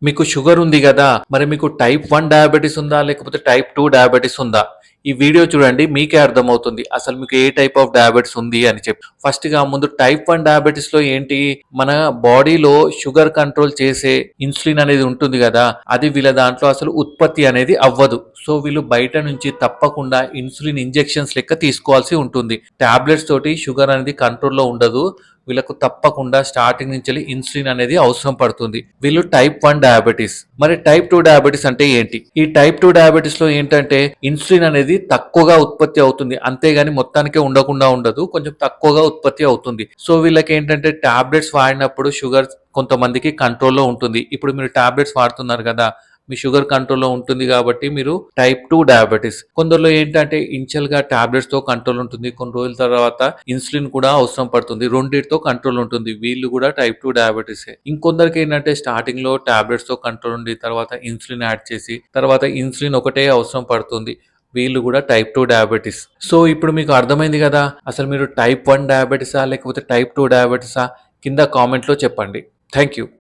మీకు షుగర్ ఉంది గదా! మరి మీకు టైప్ 1 డయాబెటిస్ ఉందా? లేకపోతే టైప్ 2 డయాబెటిస్ ఉందా? ఈ వీడియో చూడండి మీకే అర్థమవుతుంది. అసలు మీకు ఏ టైప్ ఆఫ్ డయాబెటిస్ ఉంది అని చెప్పి. ఫస్ట్‌గా ముందు టైప్ 1 డయాబెటిస్‌లో ఏంటి? మన బాడీలో షుగర్ కంట్రోల్ చేసే ఇన్సులిన్ అనేది ఉంటుంది గదా! అది వీళ్ళ దాంట్లో అసలు ఉత్పత్తి అనేది అవ్వదు. సో, వీళ్ళు బయట నుంచి తప్పకుండా ఇన్సులిన్ ఇంజెక్షన్స్ లెక్క తీసుకోవాల్సి ఉంటుంది. టాబ్లెట్స్ తోటి షుగర్ అనేది కంట్రోల్‌లో ఉండదు. వీళ్ళకు తప్పకుండా స్టార్టింగ్ నుంచెల్లి ఇన్సులిన్ అనేది అవసరం పడుతుంది. వీళ్ళు టైప్ 1 డయాబెటిస్. మరి టైప్ 2 డయాబెటిస్ అంటే ఏంటి? ఈ టైప్ 2 డయాబెటిస్‌లో ఏంటంటే ఇన్సులిన్ అనేది తక్కువగా ఉత్పత్తి అవుతుంది. అంతేగాని మొత్తానికే ఉండకుండా ఉండదు. కొంచెం తక్కువగా ఉత్పత్తి అవుతుంది. సో, వీళ్ళకేంటంటే టాబ్లెట్స్ వాడినప్పుడు షుగర్ కొంతమందికి కంట్రోల్‌లో ఉంటుంది. ఇప్పుడు మీరు టాబ్లెట్స్ వాడుతున్నారు గదా! మీ షుగర్ కంట్రోల్‌లో ఉంటుంది గాబట్టి మీరు టైప్ 2 డయాబెటిస్. కొందరిలో ఏంటంటే ఇనిషియల్‌గా టాబ్లెట్స్‌తో కంట్రోల్ ఉంటుంది. కొన్ని రోజుల తర్వాత ఇన్సులిన్ కూడా అవసరం పడుతుంది. రెండిటితో కంట్రోల్ ఉంటుంది. వీళ్ళు గూడా టైప్ 2 డయాబెటిసే. ఇంకొందరికేంటంటే స్టార్టింగ్‌లో టాబ్లెట్స్‌తో కంట్రోల్ ఉండి తర్వాత ఇన్సులిన్ యాడ్ చేసి తర్వాత ఇన్సులిన్ ఒకటే అవసరం పడుతుంది. వీళ్ళు గూడా టైప్ 2 డయాబెటిస్. సో, ఇప్పుడు మీకు అర్థమైంది గదా! అసలు మీరు టైప్ 1 డయాబెటిసా? లేకపోతే టైప్ 2 డయాబెటిసా? కింద కామెంట్‌లో చెప్పండి. Thank you.